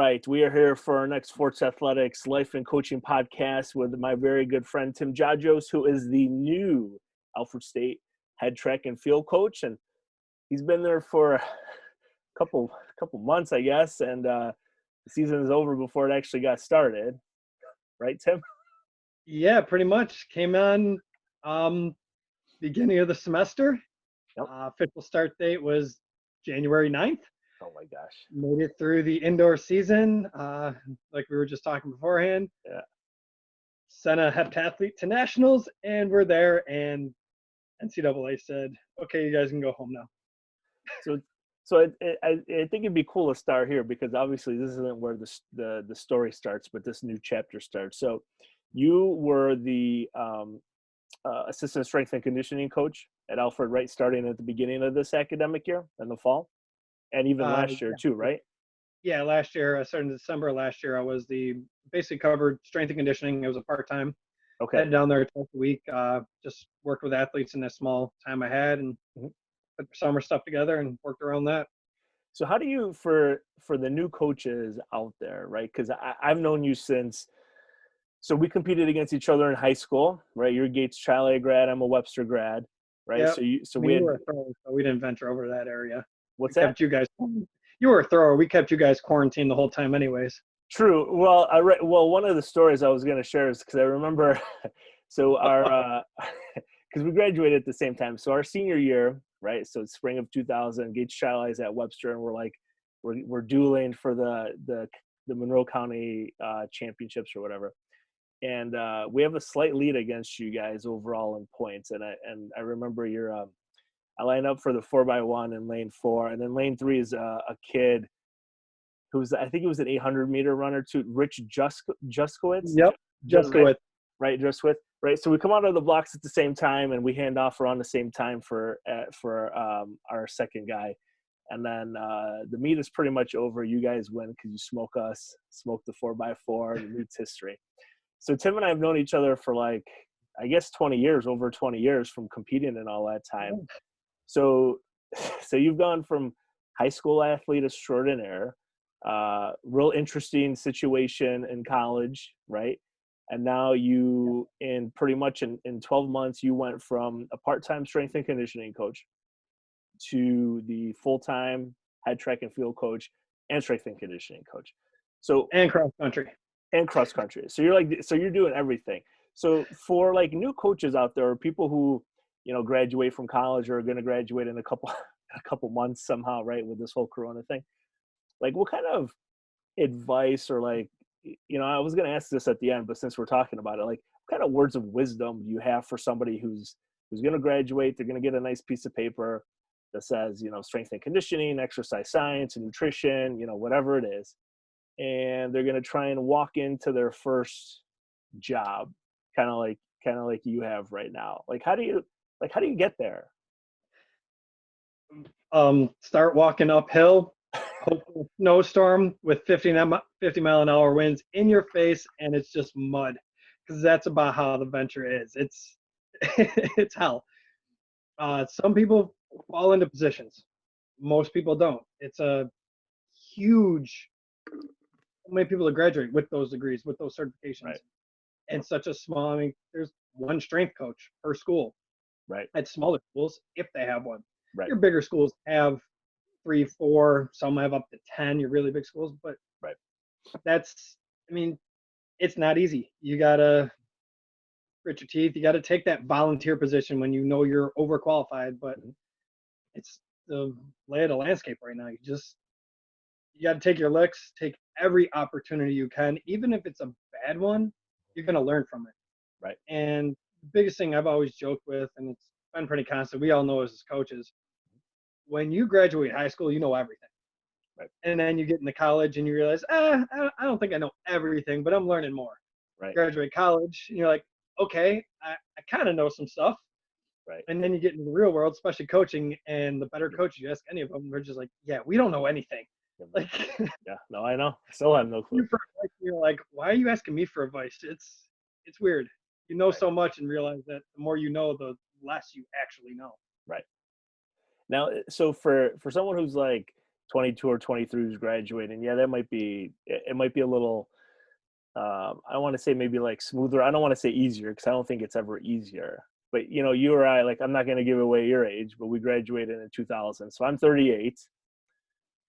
right, we are here for our next Forza Athletics Life and Coaching podcast with my very good friend Tim Giagios, who is the new Alfred State head track and field coach, and he's been there for a couple months, I guess, and the season is over before it actually got started, right, Tim? Yeah, pretty much. Came on beginning of the semester. Yep. Official start date was January 9th. Oh my gosh. Made it through the indoor season, like we were just talking beforehand. Yeah. Sent a heptathlete to nationals, and we're there. And NCAA said, "Okay, you guys can go home now." So I think it'd be cool to start here because obviously this isn't where the story starts, but this new chapter starts. So you were the assistant strength and conditioning coach at Alfred, right? Starting at the beginning of this academic year in the fall, and even last year too, right? Yeah, last year, I started in December last year. I was basically covered strength and conditioning. It was a part-time. Okay. Head down there twice a week. Just worked with athletes in that small time I had, and put summer stuff together and worked around that. So how do you, for the new coaches out there, right? Because I've known you since, so we competed against each other in high school, right? You're a Gates Chalet grad, I'm a Webster grad, right? Yep. We were a thrower, so we didn't venture over that area. What's we that? Kept you guys. You were a thrower. We kept you guys quarantined the whole time, anyways. True. Well, one of the stories I was going to share is because I remember, so our, because we graduated at the same time. So our senior year, right? So it's spring of 2000, Gates Chalet is at Webster, and we're dueling for the Monroe County championships or whatever. And we have a slight lead against you guys overall in points. And I remember I lined up for the 4x1 in lane 4, and then lane 3 is a kid who's, I think he was an 800-meter runner too, Rich Juskowitz. Yep, Juskowitz. Right, Juskowitz. Right. So we come out of the blocks at the same time, and we hand off around the same time for our second guy. And then the meet is pretty much over. You guys win because you smoke the 4x4, and the meet's history. So Tim and I have known each other for I guess 20 years, over 20 years from competing and all that time. So you've gone from high school athlete extraordinaire, real interesting situation in college, right? And now you, in pretty much in 12 months, you went from a part-time strength and conditioning coach to the full-time head track and field coach and strength and conditioning coach. And cross country. So you're doing everything. So for new coaches out there, or people who, graduate from college or are going to graduate in a couple months somehow, right, with this whole Corona thing, what kind of advice or I was going to ask this at the end, but since we're talking about it, what kind of words of wisdom do you have for somebody who's going to graduate? They're going to get a nice piece of paper that says, strength and conditioning, exercise science, and nutrition, whatever it is. And they're going to try and walk into their first job, kind of like you have right now. How do you get there? Start walking uphill, hopefully snowstorm with 50 mile an hour winds in your face, and it's just mud, because that's about how the venture is. It's hell. Some people fall into positions. Most people don't. It's a huge, how many people that graduate with those degrees, with those certifications, right? And such a small, there's one strength coach per school, right? At smaller schools, if they have one. Right. Your bigger schools have 3, 4, some have up to 10, your really big schools, but right. That's, it's not easy. You gotta grit your teeth. You gotta take that volunteer position when you know you're overqualified, but it's the lay of the landscape right now. You gotta take your licks, take every opportunity you can, even if it's a bad one, you're gonna learn from it. Right. And the biggest thing I've always joked with, and it's been pretty constant, we all know as coaches, when you graduate high school, you know everything. Right. And then you get into college and you realize, I don't think I know everything, but I'm learning more. Right. Graduate college, and you're like, okay, I kind of know some stuff. Right. And then you get into the real world, especially coaching, and the better coaches, you ask any of them, they're just like, yeah, we don't know anything. Yeah, no, I know. Still have no clue. You're like, why are you asking me for advice? It's weird. You know so much and realize that the more you know, the less you actually know. Right. Now, so for someone who's 22 or 23 who's graduating. Yeah, that might be, it might be a little, I want to say maybe like smoother. I don't want to say easier because I don't think it's ever easier. But you know, you or I, like, I'm not going to give away your age, but we graduated in 2000, so I'm 38.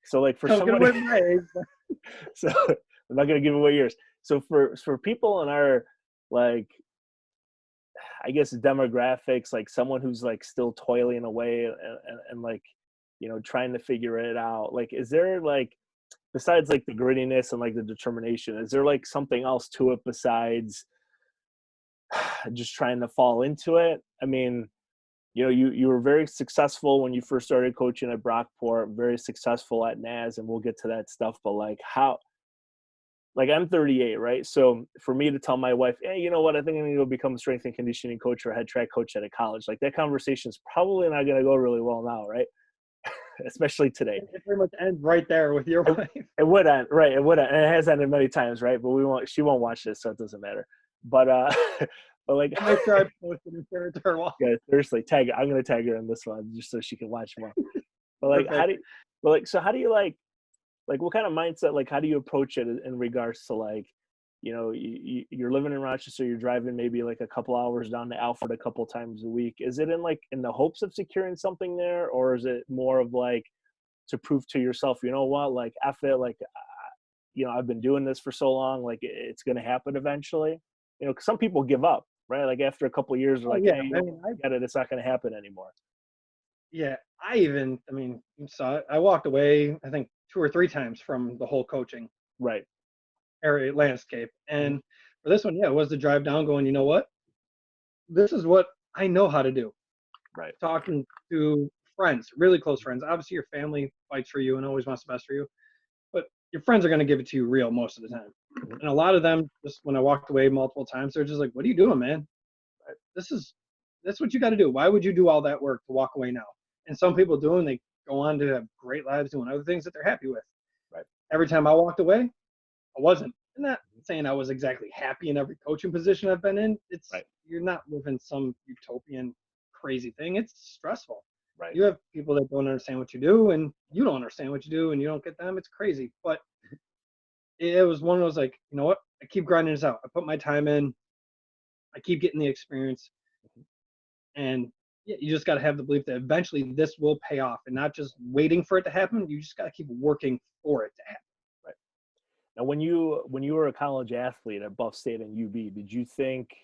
So like for I was gonna somebody, wait my age. so I'm not going to give away yours. So for people in our, like, I guess demographics, like someone who's like still toiling away and like, you know, trying to figure it out. Like, is there like, besides like the grittiness and like the determination, is there like something else to it besides just trying to fall into it? I mean, you know, you were very successful when you first started coaching at Brockport, very successful at Naz, and we'll get to that stuff. But like, how, like, I'm 38, right? So for me to tell my wife, hey, you know what, I think I'm going to go become a strength and conditioning coach or head track coach at a college, like that conversation is probably not going to go really well now, right? Especially today. It pretty much ends right there with your wife. It would end, right? It would end, and it has ended many times, right? But she won't watch this, so it doesn't matter. But but like, I'll make sure I post it and share it to her wall. yeah, seriously, tag. I'm gonna tag her in this one just so she can watch more. But like, Perfect. how do you like what kind of mindset, like how do you approach it in regards to like, you know, you're living in Rochester, you're driving maybe like a couple hours down to Alfred a couple times a week. Is it in like in the hopes of securing something there, or is it more of like to prove to yourself, you know what, like F it, like you know, I've been doing this for so long, like it's going to happen eventually. You know, 'cause some people give up, right? Like after a couple of years, they're Oh like, yeah, hey, you I know, mean, get it, it's not going to happen anymore. yeah, I mean, you saw it. I walked away, I think 2 or 3 times from the whole coaching Right. area landscape. Mhm. And for this one, yeah, it was the drive down going, you know what? This is what I know how to do. Right. Talking to friends, really close friends. Obviously, your family fights for you and always wants the best for you, but your friends are going to give it to you real most of the time. Mhm. And a lot of them, just when I walked away multiple times, they're just like, "What are you doing, man? Right. This is that's what you got to do. Why would you do all that work to walk away now?" And some people do, and they go on to have great lives doing other things that they're happy with. Right. Every time I walked away, I wasn't. I'm not saying I was exactly happy in every coaching position I've been in. It's Right. you're not living some utopian crazy thing. It's stressful. Right. You have people that don't understand what you do, and you don't understand what you do, and you don't get them. It's crazy. But it was one of those like, you know what? I keep grinding this out. I put my time in. I keep getting the experience, and yeah, you just got to have the belief that eventually this will pay off, and not just waiting for it to happen. You just got to keep working for it to happen. Right. Now, when you were a college athlete at Buff State and UB, did you think,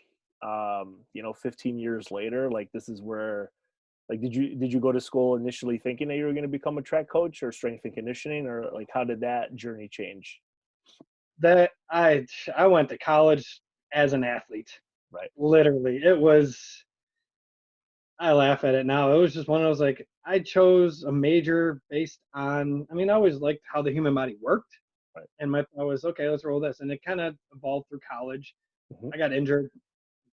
you know, 15 years later, like this is where, like, did you go to school initially thinking that you were going to become a track coach or strength and conditioning, or like how did that journey change? That I went to college as an athlete. Right. Literally, it was. I laugh at it now. It was just one of those like I chose a major based on. I mean, I always liked how the human body worked, Right. and my thought was okay, let's roll this, and it kind of evolved through college. Mhm. I got injured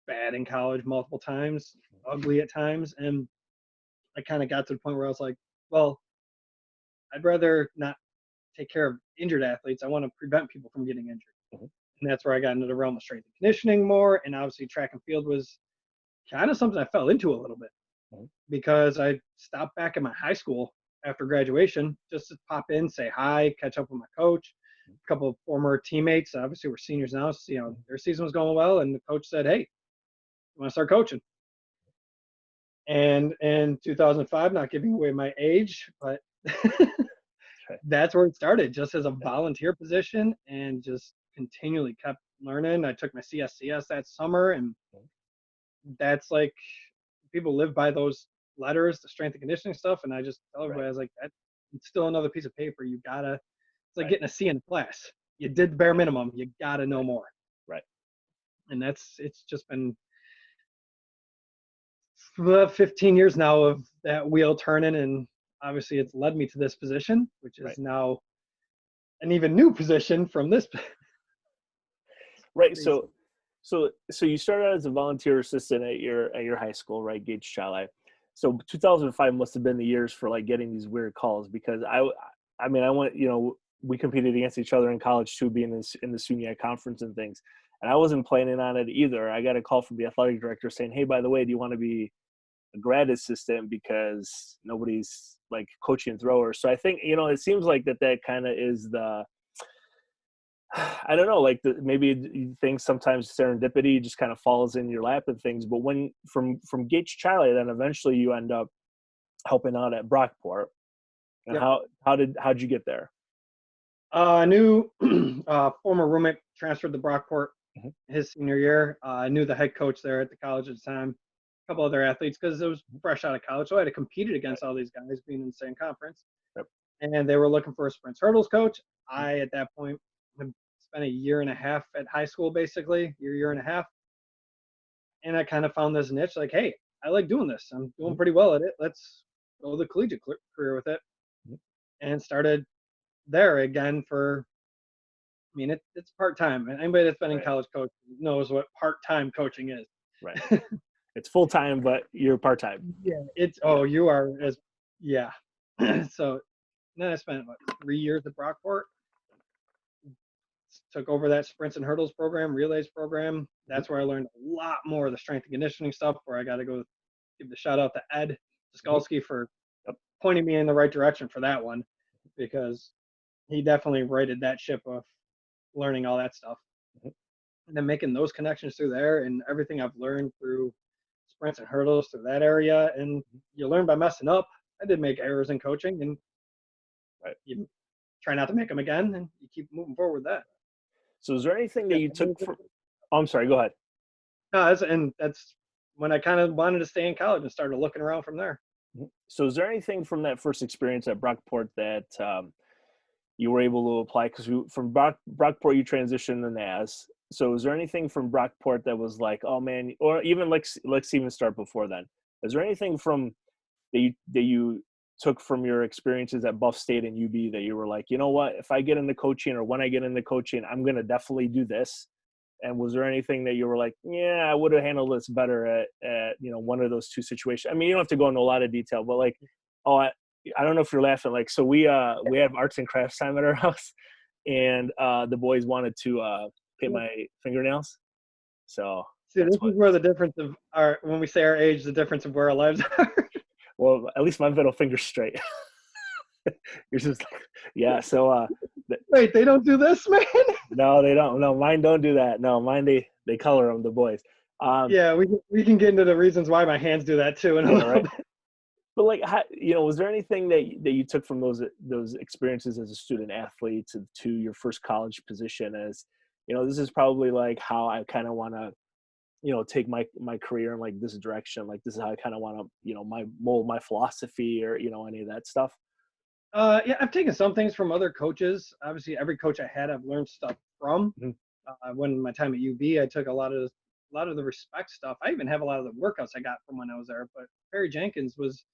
bad in college multiple times, ugly at times, and I kind of got to the point where I was like, well, I'd rather not take care of injured athletes. I want to prevent people from getting injured, Mhm. and that's where I got into the realm of strength and conditioning more. And obviously, track and field was kind of something I fell into a little bit Mhm. because I stopped back in my high school after graduation just to pop in, say hi, catch up with my coach. A couple of former teammates, obviously we're seniors now, so, you know, their season was going well, and the coach said, "Hey, you want to start coaching?" And in 2005, not giving away my age, but Okay. that's where it started, just as a Yeah. volunteer position, and just continually kept learning. I took my CSCS that summer, and Mhm. that's like people live by those letters, the strength and conditioning stuff. And I just tell Right. everybody, I was like, that it's still another piece of paper. You gotta, it's like Right. getting a C in class. You did the bare minimum. You gotta know Right. more. Right. And it's just been 15 years now of that wheel turning. And obviously it's led me to this position, which is Right. now an even new position from this. Right. Crazy. So you started out as a volunteer assistant at your high school, right? Gage Chalet. So 2005 must have been the years for like getting these weird calls because I mean, I went, you know, we competed against each other in college too, being in the SUNY conference and things. And I wasn't planning on it either. I got a call from the athletic director saying, "Hey, by the way, do you want to be grad assistant because nobody's like coaching throwers. So I think, it seems like that kind of is the, I don't know, like maybe you think sometimes serendipity just kind of falls in your lap and things. But when from Gates Charlie, then eventually you end up helping out at Brockport. And Yep. how'd you get there? I knew former roommate transferred to Brockport Mhm. his senior year. I knew the head coach there at the college at the time, a couple other athletes, because it was fresh out of college. So I had competed against all these guys being in the same conference. Yep. And they were looking for a sprints hurdles coach. I, at that point, had spent a year and a half at high school, basically, year and a half. And I kind of found this niche like, hey, I like doing this. I'm doing pretty well at it. Let's go the collegiate career with it. Mhm. And started there again for, I mean, it's part-time. And anybody that's been in Right. college coach knows what part-time coaching is. Right. It's full-time, but you're part-time. Yeah. You are as, yeah. So then I spent, 3 years at Brockport. Took over that sprints and hurdles program, relays program. That's where I learned a lot more of the strength and conditioning stuff, where I got to go give the shout out to Ed Skalski for pointing me in the right direction for that one, because he definitely righted that ship of learning all that stuff. And then making those connections through there, and everything I've learned through sprints and hurdles through that area. And you learn by messing up. I did make errors in coaching, and you try not to make them again, and you keep moving forward with that. So is there anything that you took from, oh, I'm sorry, go ahead. No, that's when I kind of wanted to stay in college and started looking around from there. So is there anything from that first experience at Brockport that you were able to apply? Because from Brockport, you transitioned to NAS. So is there anything from Brockport that was like, oh man, or even let's even start before then. Is there anything from that you took from your experiences at Buff State and UB that you were like, you know what, if I get into coaching or when I get into coaching, I'm going to definitely do this? And was there anything that you were like, yeah, I would have handled this better at one of those two situations? I mean, you don't have to go into a lot of detail, but like, I don't know if you're laughing. Like, so we have arts and crafts time at our house, and the boys wanted to paint my fingernails. So see, this is where the difference of when we say our age, the difference of where our lives are. Well, at least my middle finger's straight. You're just like, yeah. So wait, they don't do this, man? No, they don't. No, mine don't do that. No, mine they color them, the boys. Yeah, we can get into the reasons why my hands do that too in a little bit. But like, was there anything that you took from those experiences as a student athlete to your first college position as, this is probably like how I kind of want to, take my career in like this direction. Like this is how I kind of want to, mold my philosophy or, any of that stuff. Yeah, I've taken some things from other coaches. Obviously, every coach I had, I've learned stuff from. When my time at UB, I took a lot of the respect stuff. I even have a lot of the workouts I got from when I was there. But Barry Jenkins was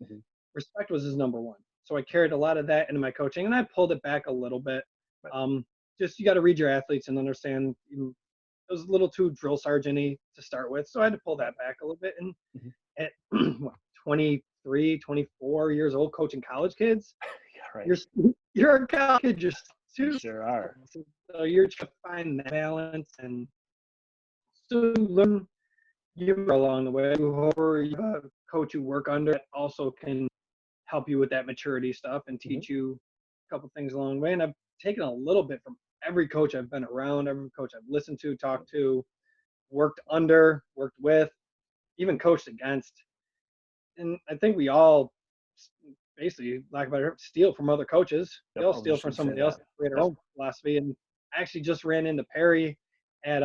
respect was his number one. So I carried a lot of that into my coaching, and I pulled it back a little bit. Just you got to read your athletes and understand. It was a little too drill sergeant-y to start with, so I had to pull that back a little bit. And at 23, 24 years old, coaching college kids, right. You're a college kid, You sure are. So you're trying to find that balance and still learn along the way. Whoever you have a coach you work under also can help you with that maturity stuff and teach you a couple things along the way. And I've taken a little bit from every coach I've been around, every coach I've listened to, talked to, worked under, worked with, even coached against. And I think we all basically, lack of better, steal from other coaches. We all steal from somebody else to create our own philosophy. And I actually just ran into Perry at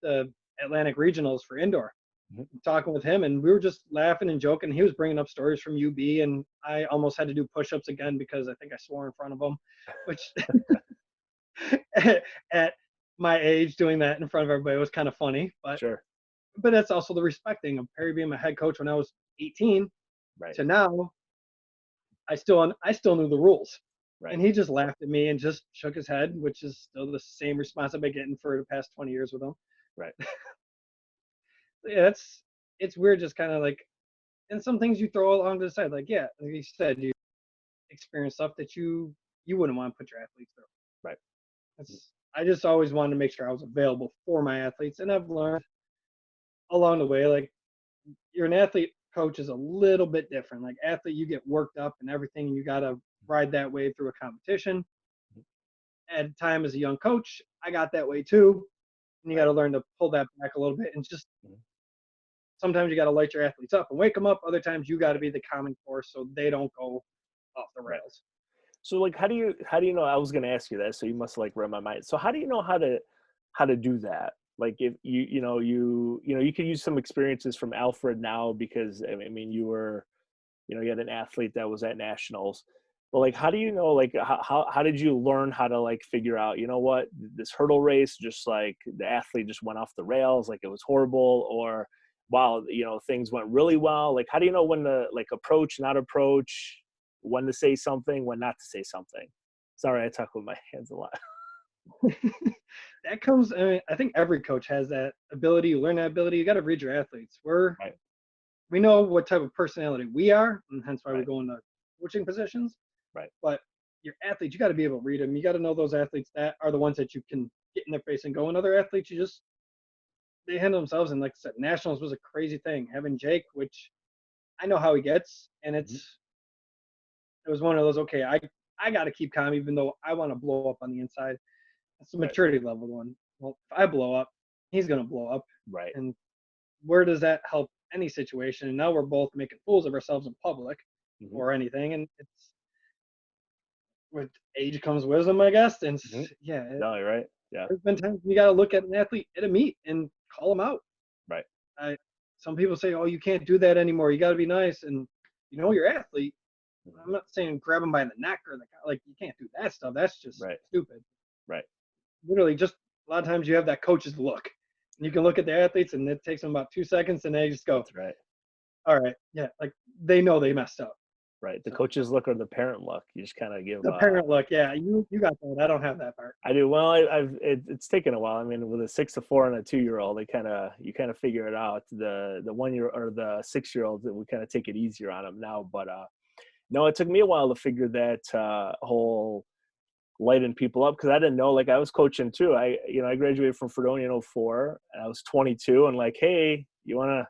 the Atlantic Regionals for indoor, talking with him, and we were just laughing and joking. He was bringing up stories from UB, and I almost had to do push-ups again because I think I swore in front of him, which at my age, doing that in front of everybody was kind of funny. But but that's also the respect thing of Perry being my head coach when I was 18 to now. I still knew the rules. And he just laughed at me and just shook his head, which is still the same response I've been getting for the past 20 years with him. Yeah, it's weird, just kind of like, and some things you throw along to the side, like, yeah, like you said, you experience stuff that you wouldn't want to put your athletes through. I just always wanted to make sure I was available for my athletes, and I've learned along the way, like, you're an athlete coach is a little bit different. Like athlete, you get worked up and everything, and you got to ride that wave through a competition. At a time as a young coach, I got that way too. And you got to learn to pull that back a little bit, and just sometimes you got to light your athletes up and wake them up. Other times you got to be the calming force so they don't go off the rails. So like, how do you know? I was going to ask you that, so you must like read my mind. So how do you know how to do that? Like if you could use some experiences from Alfred now, because I mean you had an athlete that was at nationals, but like how do you know, like how did you learn how to like figure out, you know what, this hurdle race, just like the athlete just went off the rails, like it was horrible, or wow, things went really well. Like how do you know when to like approach, not approach, when to say something, when not to say something? Sorry, I talk with my hands a lot. That comes, I think every coach has that ability. You learn that ability. You got to read your athletes. Right. We know what type of personality we are, and hence why we Right. go into coaching positions. Right. But your athletes, you got to be able to read them. You got to know those athletes that are the ones that you can get in their face and go. And other athletes, they handle themselves. And like I said, nationals was a crazy thing. Having Jake, which I know how he gets, and it was one of those. Okay, I got to keep calm, even though I want to blow up on the inside. It's the maturity level one. Well, if I blow up, he's gonna blow up. Right. And where does that help any situation? And now we're both making fools of ourselves in public or anything. And it's with age comes wisdom, I guess. And yeah, No, you're right. Yeah. there's been times you got to look at an athlete at a meet and call them out. Right. Some people say, "Oh, you can't do that anymore. You got to be nice." And your athlete. I'm not saying grab them by the neck or like you can't do that stuff. That's just stupid. Right. Literally, just a lot of times you have that coach's look. And you can look at the athletes, and it takes them about 2 seconds, and they just go, That's right. All right, yeah, like they know they messed up. Right. The coach's look or the parent look. You just kind of give the parent look. Yeah, you got that. I don't have that part. I do. Well, it's taken a while. I mean, with a 6 to 4 and a 2-year-old, you kind of figure it out. The 1-year or the 6-year-old, we kind of take it easier on them now. But no, it took me a while to figure that whole lighting people up, because I didn't know. Like I was coaching too. I graduated from Fredonia in 04, and I was 22, and like, hey, you wanna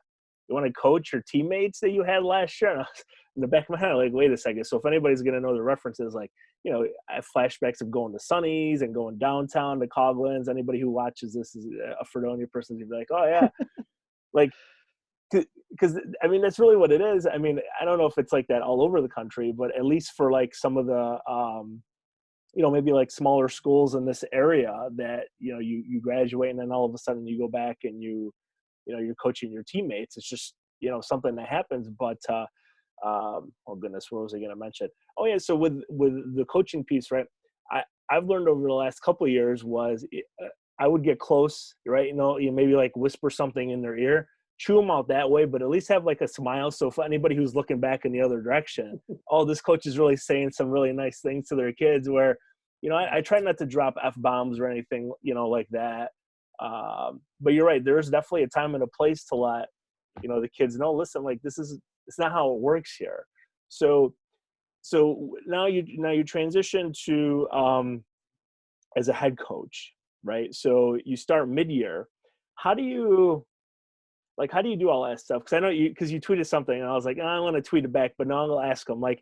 coach your teammates that you had last year? And I was, in the back of my head, like, wait a second. So if anybody's gonna know the references, like, I have flashbacks of going to Sonny's and going downtown to Coughlin's. Anybody who watches this is a Fredonia person, you'd be like, oh yeah, like, because I mean that's really what it is. I mean, I don't know if it's like that all over the country, but at least for like some of the maybe like smaller schools in this area that, you graduate and then all of a sudden you go back and you're coaching your teammates. It's just, something that happens. But, oh goodness, what was I going to mention? Oh yeah. So with the coaching piece, right. I've learned over the last couple of years I would get close, right. You maybe like whisper something in their ear, chew them out that way, but at least have like a smile. So for anybody who's looking back in the other direction, oh, this coach is really saying some really nice things to their kids, where, I try not to drop F-bombs or anything, like that. But you're right. There's definitely a time and a place to let, the kids know, listen, like it's not how it works here. So now you transition to, as a head coach, right? So you start mid-year. How do you do all that stuff? Because I know because you tweeted something, and I was like, I want to tweet it back, but now I'm gonna ask them. Like,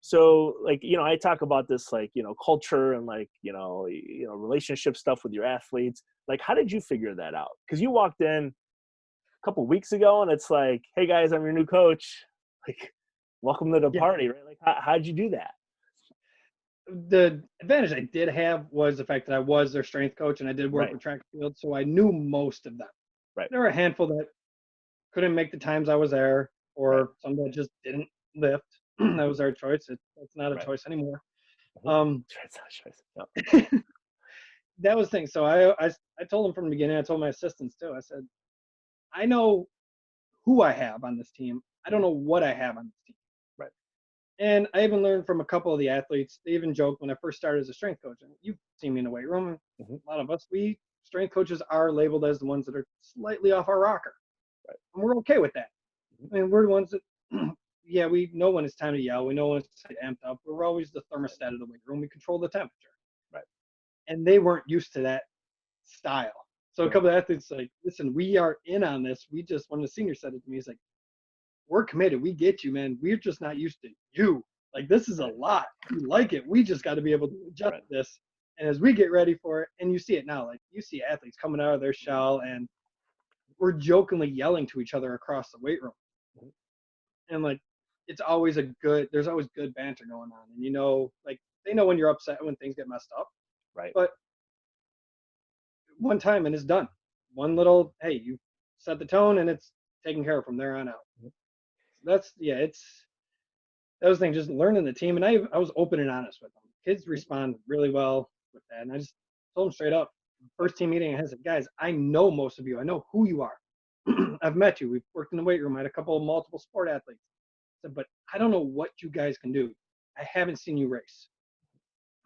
so like, I talk about this, like, culture and like, relationship stuff with your athletes. Like, how did you figure that out? Because you walked in a couple weeks ago, and it's like, hey guys, I'm your new coach. Like, welcome to the party, right? Like, how did you do that? The advantage I did have was the fact that I was their strength coach, and I did work with track and field, so I knew most of them. Right. There were a handful that couldn't make the times I was there, or some that just didn't lift. That was their choice. It's not a choice anymore. It's not a choice. No. That was the thing. So I told them from the beginning. I told my assistants too. I said, I know who I have on this team. I don't know what I have on this team. Right. And I even learned from a couple of the athletes. They even joked when I first started as a strength coach. And you've seen me in the weight room. A lot of us, we strength coaches are labeled as the ones that are slightly off our rocker. Right. And we're okay with that. I mean, we're the ones that, yeah, we know when it's time to yell. We know when it's time to amp up. We're always the thermostat of the weight room. We control the temperature. Right. And they weren't used to that style. So a couple of athletes like, listen, we are in on this. We just, when the senior said it to me, he's like, we're committed. We get you, man. We're just not used to you. Like, this is a lot. We like it. We just got to be able to adjust this. And as we get ready for it, and you see it now, like you see athletes coming out of their shell, and we're jokingly yelling to each other across the weight room. And like, it's always there's always good banter going on. And like they know when you're upset when things get messed up. Right. But one time and it's done. One little, hey, you set the tone and it's taken care of from there on out. It's those things, just learning the team. And I was open and honest with them. Kids respond really well with that. And I just told them straight up, first team meeting, I said, guys, I know most of you. I know who you are. I've met you. We've worked in the weight room. I had a couple of multiple sport athletes. I said, but I don't know what you guys can do. I haven't seen you race.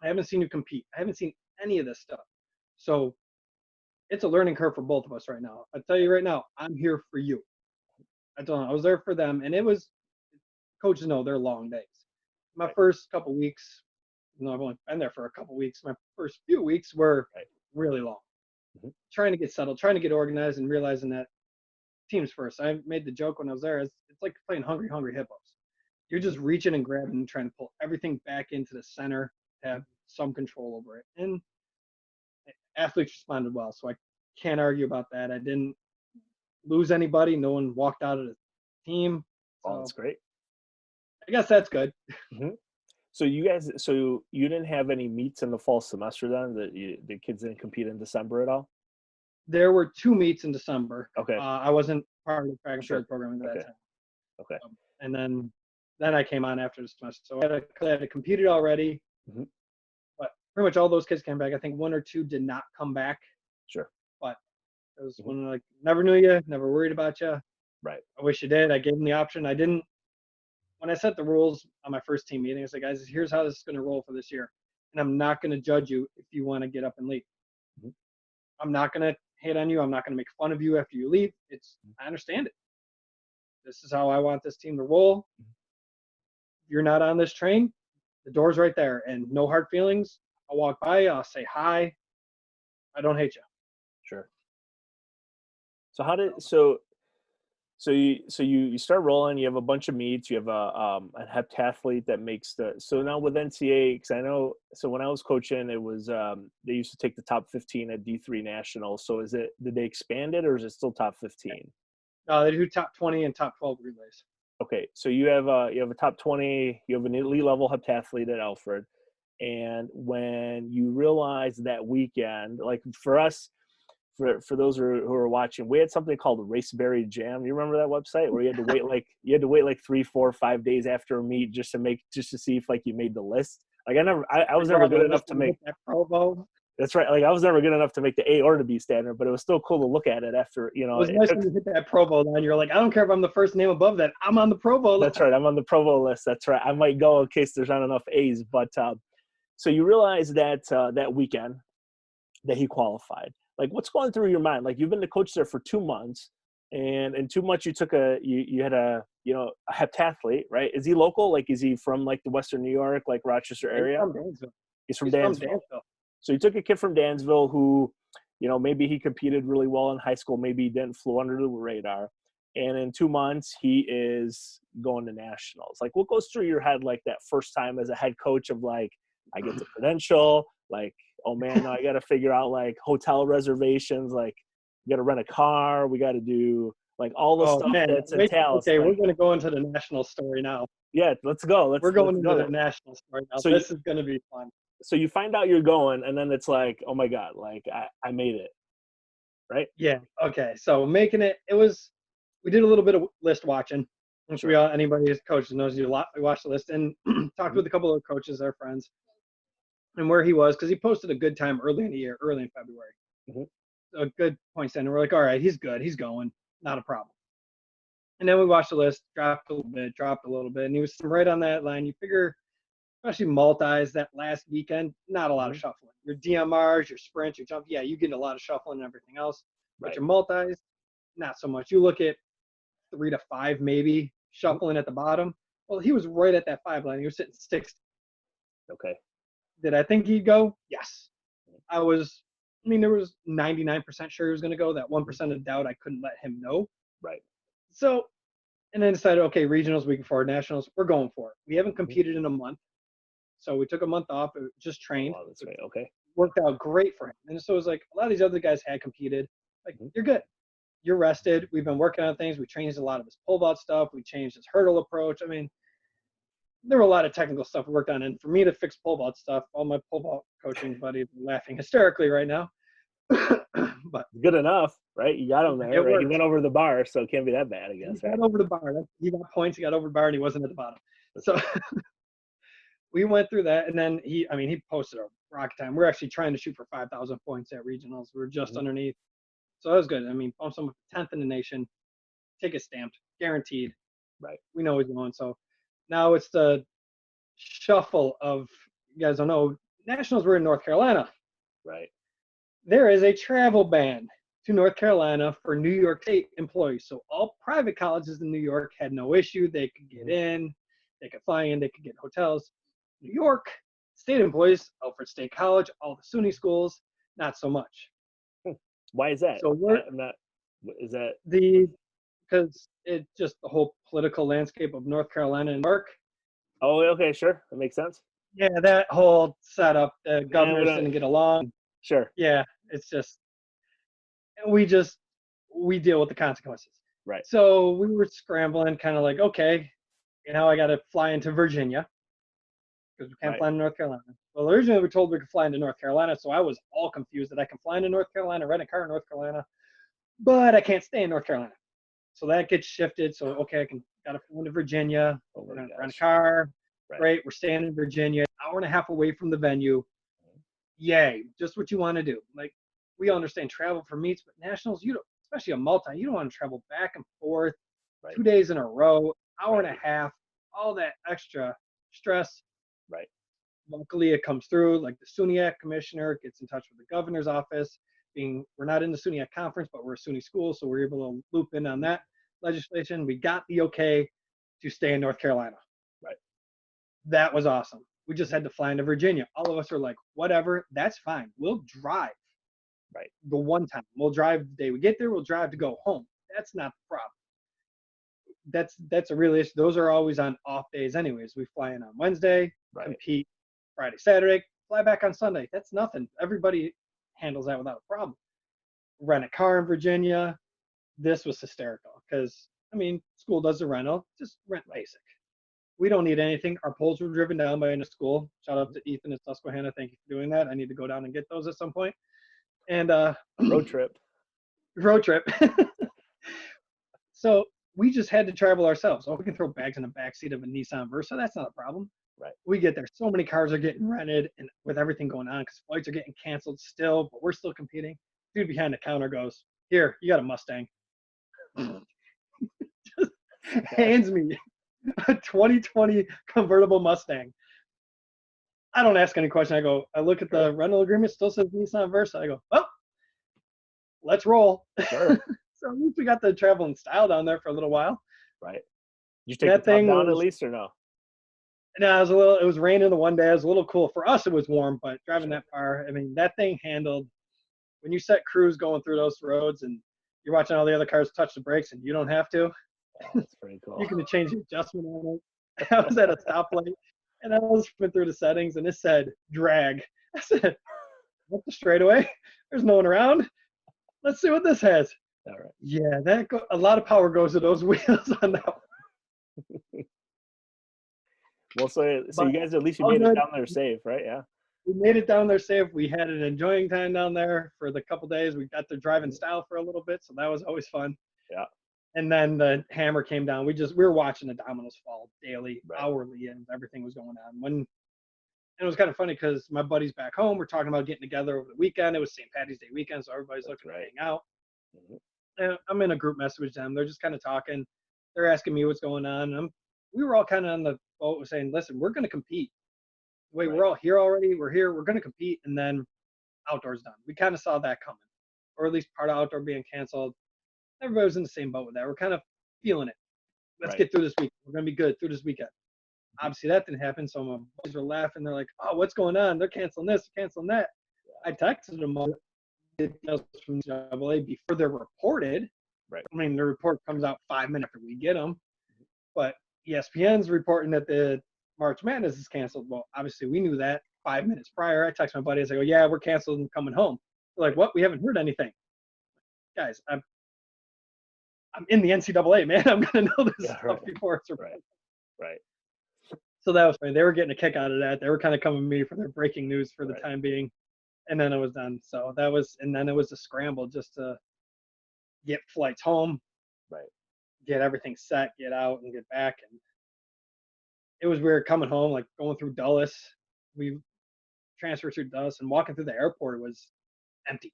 I haven't seen you compete. I haven't seen any of this stuff. So it's a learning curve for both of us right now. I tell you right now, I'm here for you. I was there for them. And it was, coaches know they're long days. My first couple weeks, I've only been there for a couple weeks. My first few weeks were really long. Trying to get settled, trying to get organized, and realizing that teams first. I made the joke when I was there. It's like playing Hungry Hippos. You're just reaching and grabbing and trying to pull everything back into the center to have some control over it. And athletes responded well, so I can't argue about that. I didn't lose anybody. No one walked out of the team. Oh, that's great. I guess that's good. So you didn't have any meets in the fall semester then? The kids didn't compete in December at all? There were 2 meets in December. Okay. I wasn't part of the track and field program at that time. Okay. And then I came on after the semester. So I had competed already. But pretty much all those kids came back. I think 1 or 2 did not come back. Sure. But it was one like, never knew you, never worried about you. Right. I wish you did. I gave them the option. I didn't. When I set the rules on my first team meeting, I said, guys, here's how this is going to roll for this year. And I'm not going to judge you if you want to get up and leave. I'm not going to hate on you. I'm not going to make fun of you after you leave. I understand it. This is how I want this team to roll. If you're not on this train, the door's right there, and no hard feelings. I'll walk by, I'll say hi. I don't hate you. Sure. So you start rolling. You have a bunch of meets. You have a heptathlete that makes so now with NCAA, because I know, so when I was coaching, it was they used to take the top 15 at D3 nationals. So did they expand it, or is it still top 15? No, they do top 20 and top 12 relays. Okay, so you have a top 20. You have an elite level heptathlete at Alfred, and when you realize that weekend, like for us. For those who are watching, we had something called Raceberry Jam. You remember that website where you had to wait like 3, 4, 5 days after a meet just to see if like you made the list. Like I was never good enough to make that Pro Bowl. That's right. Like I was never good enough to make the A or the B standard, but it was still cool to look at it after, It was nice when you hit that Pro Bowl and you're like, I don't care if I'm the first name above that. I'm on the Pro Bowl list. That's right. I'm on the Pro Bowl list. That's right. I might go in case there's not enough A's, but so you realize that that weekend that he qualified. Like, what's going through your mind? Like, you've been the coach there for 2 months, and in 2 months you took you had a heptathlete, right? Is he local? Like, is he from like the Western New York, like Rochester area? He's from Dansville. So you took a kid from Dansville who, maybe he competed really well in high school, maybe he didn't, flew under the radar, and in 2 months he is going to nationals. Like, what goes through your head like that first time as a head coach of like, I get the credential, like, oh man, I got to figure out like hotel reservations, like we got to rent a car, we got to do like all the stuff that's entailed. Okay, we're going to go into the national story now. Yeah, let's go. We're going into the national story now. So this is going to be fun. So you find out you're going, and then it's like, oh my God, like I made it, right? Yeah. Okay. So making it, we did a little bit of list watching. I'm sure anybody who's coaches knows we watched the list and talked with a couple of coaches, our friends, and where he was, because he posted a good time early in the year, early in February. A good point standing. We're like, all right, he's good. He's going. Not a problem. And then we watched the list, dropped a little bit, and he was right on that line. You figure, especially multis that last weekend, not a lot of shuffling. Your DMRs, your sprints, your jump, yeah, you get a lot of shuffling and everything else. But your multis, not so much. You look at 3 to 5 maybe shuffling at the bottom. Well, he was right at that 5 line. He was sitting 6. Okay. Did I think he'd go? Yes. There was 99% sure he was going to go. That 1% of doubt, I couldn't let him know. Right. So And then decided, okay, regionals, we can forward nationals. We're going for it. We haven't Mhm. competed in a month. So we took a month off, just Oh, trained. wow, that's right. Okay. Worked out great for him. And so it was like a lot of these other guys had competed. Like, Mhm. you're good. You're rested. We've been working on things. We changed a lot of his pole vault stuff. We changed his hurdle approach. I mean, there were a lot of technical stuff we worked on. And for me to fix pole vault stuff, all my pole vault coaching buddies are laughing hysterically right now. But Good enough, right? You got him there, it right? He worked. went over the bar, so it can't be that bad, I He guess, right? got over the bar. He got points. He got over the bar, and he wasn't at the bottom. That's So right. we went through that, and then he posted a rocket time. We're actually trying to shoot for 5,000 points at regionals. We're just Mhm. underneath. So that was good. I mean, bumps him up to 10th in the nation. Ticket stamped, guaranteed. Right. We know he's going. So now it's the shuffle of, you guys don't know, nationals were in North Carolina. Right. There is a travel ban to North Carolina for New York State employees. So all private colleges in New York had no issue. They could get in, they could fly in, they could get hotels. New York State employees, Alfred State College, all the SUNY schools, not so much. Why is that? So we're I'm not. Is that because it just the whole political landscape of North Carolina and New York. Oh, okay, sure. That makes sense. Yeah, that whole setup, the Yeah, we governors don't. didn't get along. Sure. Yeah, it's just we deal with the consequences. Right. So we were scrambling, kind of like, okay, I got to fly into Virginia because we can't Right. fly into North Carolina. Well, originally we told we could fly into North Carolina, so I was all confused that I can fly into North Carolina, rent a car in North Carolina, but I can't stay in North Carolina. So that gets shifted. So okay, got to fly into Virginia. Oh We're my gonna rent a gosh. car. Right. Great. We're staying in Virginia, hour and a half away from the venue. Yay, just what you want to do. Like, we understand travel for meets, but nationals, you don't, especially a multi, you don't want to travel back and forth Right. 2 days in a row, hour and Right. a half, all that extra stress. Right. Luckily, it comes through. Like the SUNY commissioner gets in touch with the governor's office. We're not in the SUNY conference, but we're a SUNY school, so we're able to loop in on that legislation. We got the okay to stay in North Carolina. Right. That was awesome. We just had to fly into Virginia. All of us are like, whatever, that's fine. We'll drive. Right. The one time. We'll drive the day we get there, we'll drive to go home. That's not the problem. That's a real issue. Those are always on off days anyways. We fly in on Wednesday, Right. compete Friday, Saturday, fly back on Sunday. That's nothing. Everybody handles that without a problem. Rent a car in Virginia. This was hysterical because, school does the rental. Just rent basic. We don't need anything. Our poles were driven down by a school. Shout out to Ethan and Susquehanna. Thank you for doing that. I need to go down and get those at some point. And Road trip. road trip. So we just had to travel ourselves. Oh, we can throw bags in the back seat of a Nissan Versa. That's not a problem. Right. We get there. So many cars are getting rented, and with everything going on, because flights are getting canceled still, but we're still competing. Dude behind the counter goes, "Here, you got a Mustang." Just hands me a 2020 convertible Mustang. I don't ask any question. I look at the rental agreement, still says Nissan Versa. I go, well, let's roll. Sure. So at least we got the travel in style down there for a little while. Right. You take That the top thing down at was, least or no? no, it was raining the one day. It was a little cool. For us, it was warm, but driving that far, that thing handled, when you set cruise going through those roads and you're watching all the other cars touch the brakes and you don't have to, Oh, that's pretty cool. you can change the adjustment on it. I was at a stoplight and I was went through the settings and it said drag. I said, what's the straightaway? There's no one around. Let's see what this has. All right. Yeah, a lot of power goes to those wheels on that one. Well, so you But guys at least you all made it good. down there safe, right? Yeah. We made it down there safe. We had an enjoying time down there for the couple days. We got to drive in style for a little bit, so that was always fun. Yeah. And then the hammer came down. We were watching the dominoes fall daily, Right. hourly, and everything was going on. And it was kind of funny because my buddies back home were talking about getting together over the weekend. It was St. Patty's Day weekend, so everybody's looking to hang out. Mm-hmm. And I'm in a group message with them. They're just kind of talking. They're asking me what's going on. We were all kind of on the boat saying, listen, we're going to compete. Wait, Right. we're all here already. We're here. We're going to compete. And then outdoors done. We kind of saw that coming, or at least part of outdoor being canceled. Everybody was in the same boat with that. We're kind of feeling it. Let's get through this week. We're going to be good through this weekend. Obviously, that didn't happen. So my boys were laughing. They're like, oh, what's going on? They're canceling this, canceling that. I texted them all from NCAA before they're reported. Right. The report comes out 5 minutes after we get them. but ESPN's reporting that the March Madness is canceled. Well, obviously we knew that 5 minutes prior. I text my buddies. I go, yeah, we're canceled and coming home. They're like, what? We haven't heard anything. Guys, I'm in the NCAA, man. I'm gonna know this stuff before it's right. So that was funny. They were getting a kick out of that. They were kind of coming to me for their breaking news for the time being, and then it was done. So that was, and then it was a scramble just to get flights home, get everything set, get out, and get back. And it was weird coming home, like going through Dulles. We transferred through Dulles, and walking through the airport was empty.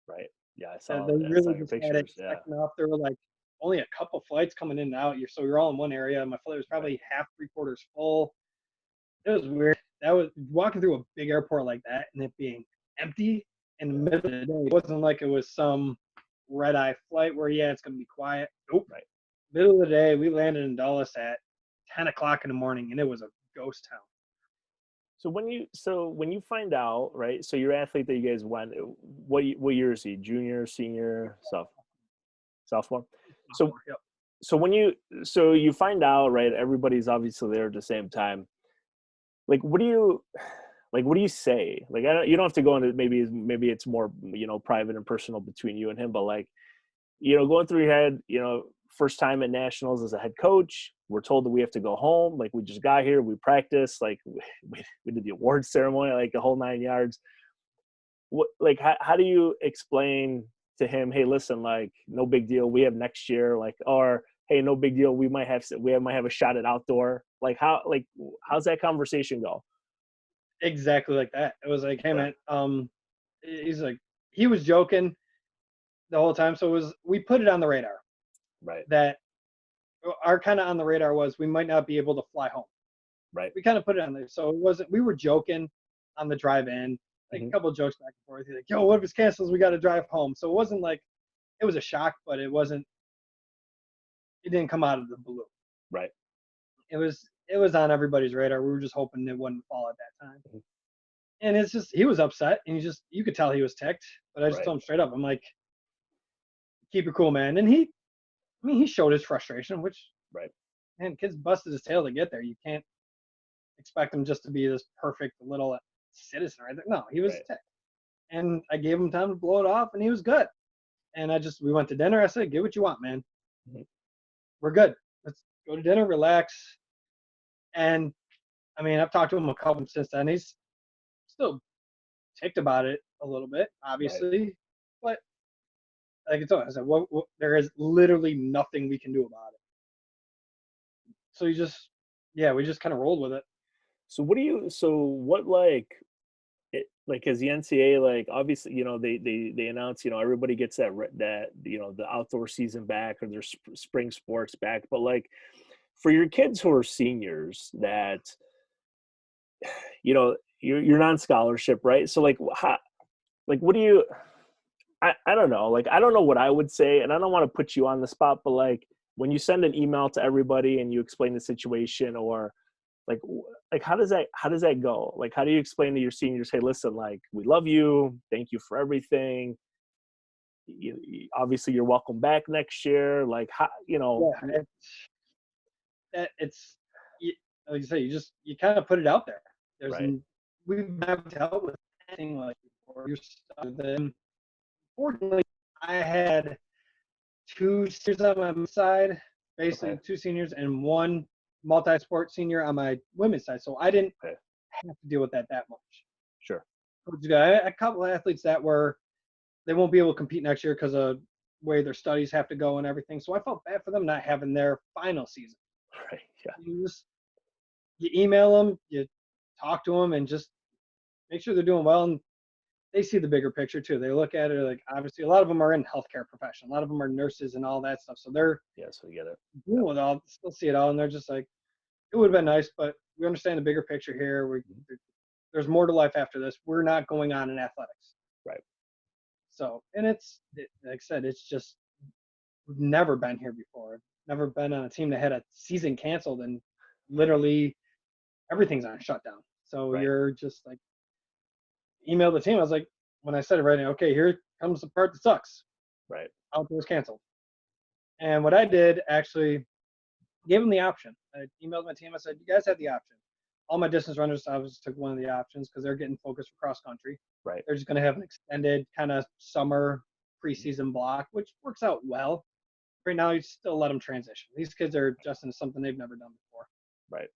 Right. Yeah, I saw. They really just pictures. had it second off. There were like only a couple flights coming in and out. So you're all in one area. My flight was probably half, 3/4 full. It was weird. That was walking through a big airport like that and it being empty in the middle of the day. It wasn't like it was some red-eye flight where, yeah, it's going to be quiet. Nope. Right. Middle of the day, we landed in Dulles at 10 o'clock in the morning, and it was a ghost town. So when you find out, right? So your athlete that you guys went, what year is he? Junior, senior, sophomore? So when you find out, right? Everybody's obviously there at the same time. Like, what do you say? Like, you don't have to go into, maybe it's more, private and personal between you and him, but like, going through your head, first time at nationals as a head coach, we're told that we have to go home. Like, we just got here, we practiced, like we did the awards ceremony, like the whole 9 yards. What, like, how do you explain to him, hey, listen, like, no big deal, we have next year, like, or hey, no big deal, we might have a shot at outdoor. Like, how's that conversation go? Exactly like that. It was like, hey man, he's like, he was joking the whole time. So we put it on the radar. Right. That our kind of on the radar was we might not be able to fly home. Right. We kind of put it on there. So it wasn't, we were joking on the drive in, like a couple of jokes back and forth. He's like, yo, what if it's cancels? We got to drive home. So it wasn't like, it was a shock, but it didn't come out of the blue. Right. It was on everybody's radar. We were just hoping it wouldn't fall at that time. Mm-hmm. And it's just, he was upset, and you could tell he was ticked, but I just told him straight up. I'm like, keep it cool, man. And he showed his frustration, which, man, kids busted his tail to get there. You can't expect him just to be this perfect little citizen right there. No, he was ticked. And I gave him time to blow it off, and he was good. And we went to dinner. I said, get what you want, man. Mm-hmm. We're good. Let's go to dinner, relax. And I mean, I've talked to him a couple times since then. He's still ticked about it a little bit, obviously. But like I told him, I said, there is literally nothing we can do about it. So we just kind of rolled with it. So as the NCAA, like, obviously, they announce, everybody gets that, the outdoor season back, or their spring sports back. But like, for your kids who are seniors that, you're non-scholarship, right? So like, what do you, I don't know. Like, I don't know what I would say, and I don't want to put you on the spot, but like, when you send an email to everybody and you explain the situation, or like how does that go? Like, how do you explain to your seniors, hey, listen, like, we love you, thank you for everything, obviously you're welcome back next year, like, how, it's like you say, you kind of put it out there. We've never dealt with anything like before. You're stuck with them. Fortunately, I had 2 seniors on my side, basically 2 seniors, and 1 multi-sport senior on my women's side. So I didn't have to deal with that much. Sure. A couple of athletes that they won't be able to compete next year because of the way their studies have to go and everything. So I felt bad for them not having their final season. Right. Yeah. You email them, you talk to them, and just make sure they're doing well. And they see the bigger picture too. They look at it like, obviously, a lot of them are in healthcare profession. A lot of them are nurses and all that stuff. So they're so we get it. Dealing with all, still see it all, and they're just like, it would have been nice, but we understand the bigger picture here. There's more to life after this. We're not going on in athletics. Right. So, and like I said, it's just, we've never been here before. Never been on a team that had a season canceled and literally everything's on shutdown. So you're just like, email the team. I was like, when I said it right now, okay, here comes the part that sucks. Right. Outdoors canceled. And what I did, actually, Gave them the option. I emailed my team. I said, you guys have the option. All my distance runners obviously took one of the options because they're getting focused for cross country. Right. They're just going to have an extended kind of summer preseason block, which works out well. Right now, you still let them transition. These kids are adjusting to something they've never done before. Right.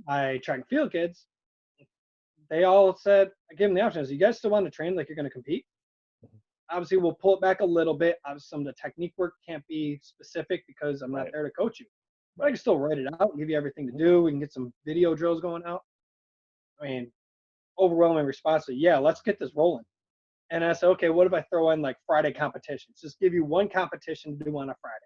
My track and field kids, they all said, I gave them the option. I said, you guys still want to train like you're going to compete? Obviously, we'll pull it back a little bit. Obviously, some of the technique work can't be specific because I'm not there to coach you. But I can still write it out and give you everything to do. We can get some video drills going out. I mean, overwhelming response to, yeah, let's get this rolling. And I said, okay, what if I throw in like Friday competitions? Just give you one competition to do on a Friday.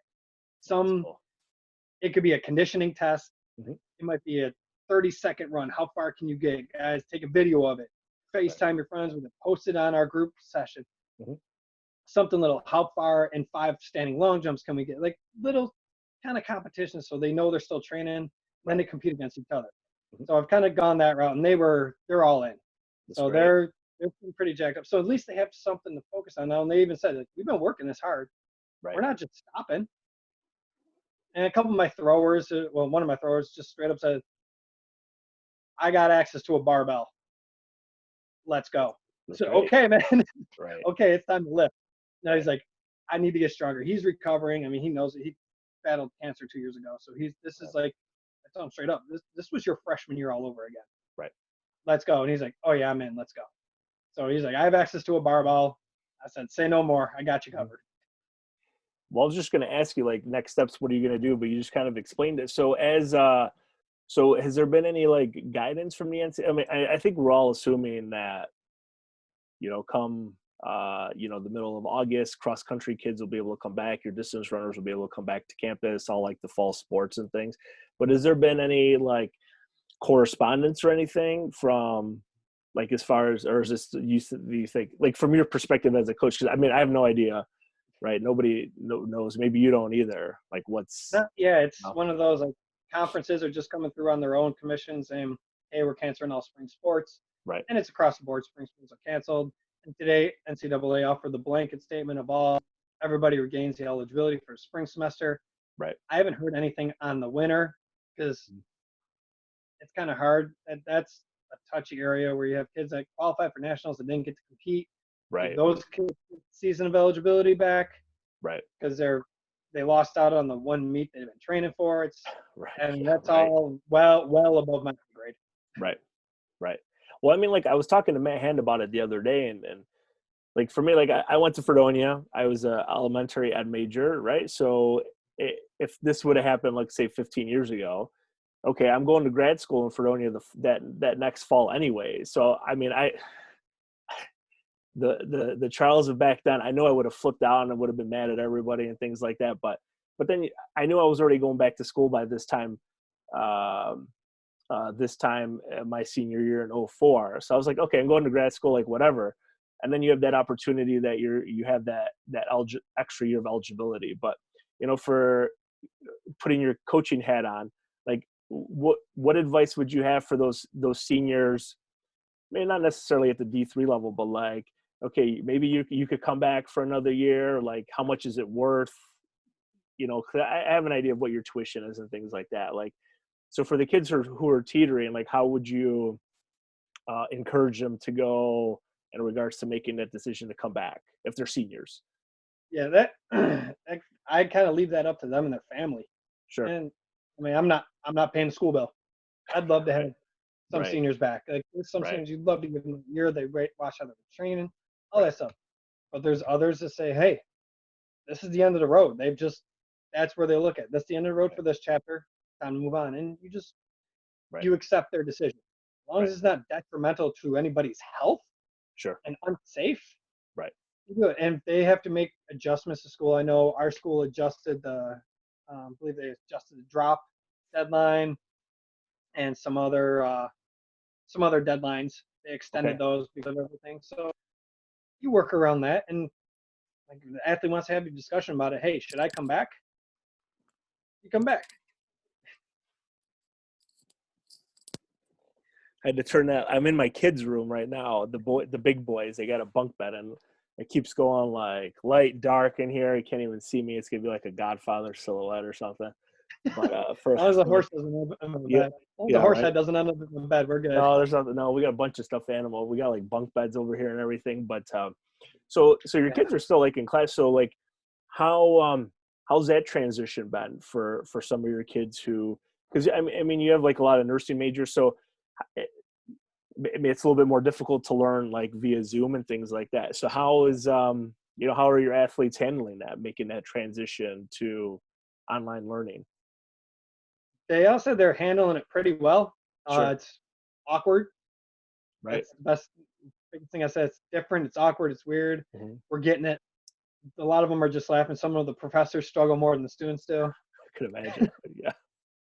It could be a conditioning test. It might be a 30-second run. How far can you get? Guys, take a video of it. FaceTime your friends with it. Post it on our group session. Something little. How far in 5 standing long jumps can we get? Like little kind of competitions so they know they're still training. Then they compete against each other. So I've kind of gone that route, and they're all in. So they're pretty jacked up. So at least they have something to focus on now. And they even said, like, we've been working this hard. We're not just stopping. And a couple of my throwers, one of my throwers just straight up said, I got access to a barbell. Let's go. So, okay, man. Okay, it's time to lift. Now he's like, I need to get stronger. He's recovering. I mean, he knows it. He battled cancer 2 years ago. So this is like, I tell him straight up, this was your freshman year all over again. Right. Let's go. And he's like, oh yeah, I'm in. Let's go. So he's like, I have access to a barbell. I said, say no more. I got you covered. Well, I was just going to ask you, like, next steps, what are you going to do? But you just kind of explained it. So so has there been any, like, guidance from the NCAA? I mean, I think we're all assuming that, come, the middle of August, cross-country kids will be able to come back. Your distance runners will be able to come back to campus, all, like, the fall sports and things. But has there been any, like, correspondence or anything from, like, as far as, or is this, do you think, like, from your perspective as a coach? Because, I mean, I have no idea. Right. Nobody knows. Maybe you don't either. Like what's. Yeah, it's one of those, like, conferences are just coming through on their own commission saying, hey, we're canceling all spring sports. Right. And it's across the board. Spring sports are canceled. And today, NCAA offered the blanket statement of everybody regains the eligibility for spring semester. Right. I haven't heard anything on the winter because it's kind of hard. That's a touchy area where you have kids that qualify for nationals that didn't get to compete. Right. Those kids season of eligibility back. Right. Because they lost out on the one meet they've been training for. That's all well above my grade. Right. Right. Well, I mean, like I was talking to Matt Hand about it the other day, and like for me, like I went to Fredonia. I was a elementary ed major, right? So if this would have happened, like say 15 years ago, okay, I'm going to grad school in Fredonia that next fall anyway. So I mean, the trials of back then, I know I would have flipped out and would have been mad at everybody and things like that. But then I knew I was already going back to school by this time. My senior year in 2004. So I was like, okay, I'm going to grad school, like whatever. And then you have that opportunity that you have that extra year of eligibility. But for putting your coaching hat on, like what advice would you have for those seniors? Maybe not necessarily at the D3 level, but like, okay, maybe you could come back for another year. Like, how much is it worth? 'Cause I have an idea of what your tuition is and things like that. Like, so for the kids who are teetering, like, how would you encourage them to go in regards to making that decision to come back if they're seniors? Yeah, that I kind of leave that up to them and their family. Sure. And I mean, I'm not paying the school bill. I'd love to have some seniors back. Like there's some seniors you'd love to give them a year. They watch how they're training, all that stuff. But there's others that say, hey, this is the end of the road. That's where they look at. That's the end of the road for this chapter. Time to move on. And you accept their decision. As long as it's not detrimental to anybody's health and unsafe, you do it. And if they have to make adjustments to school, I know our school adjusted I believe they adjusted the drop deadline and some other deadlines. They extended those because of everything. So you work around that, and like if the athlete wants to have a discussion about it, hey, should I come back? You come back. I had to turn that. I'm in my kids' room right now. The big boys, they got a bunk bed, and it keeps going like light, dark in here. You can't even see me. It's gonna be like a Godfather silhouette or something. But As long as the horse doesn't end up in the yeah, bed. As long as the yeah, horse right. head doesn't end up in the bed, we're good. No, there's nothing. No, we got a bunch of stuffed animal. We got like bunk beds over here and everything. But so your Yeah. kids are still like in class. So like, how's that transition been for some of your kids who? Because I mean, you have like a lot of nursing majors, so I mean, it's a little bit more difficult to learn like via Zoom and things like that. So how is how are your athletes handling that, making that transition to online learning? They all said they're handling it pretty well. Sure. It's awkward. Right. That's the best biggest thing I said. It's different. It's awkward. It's weird. Hmm. We're getting it. A lot of them are just laughing. Some of the professors struggle more than the students do. I could imagine. Yeah.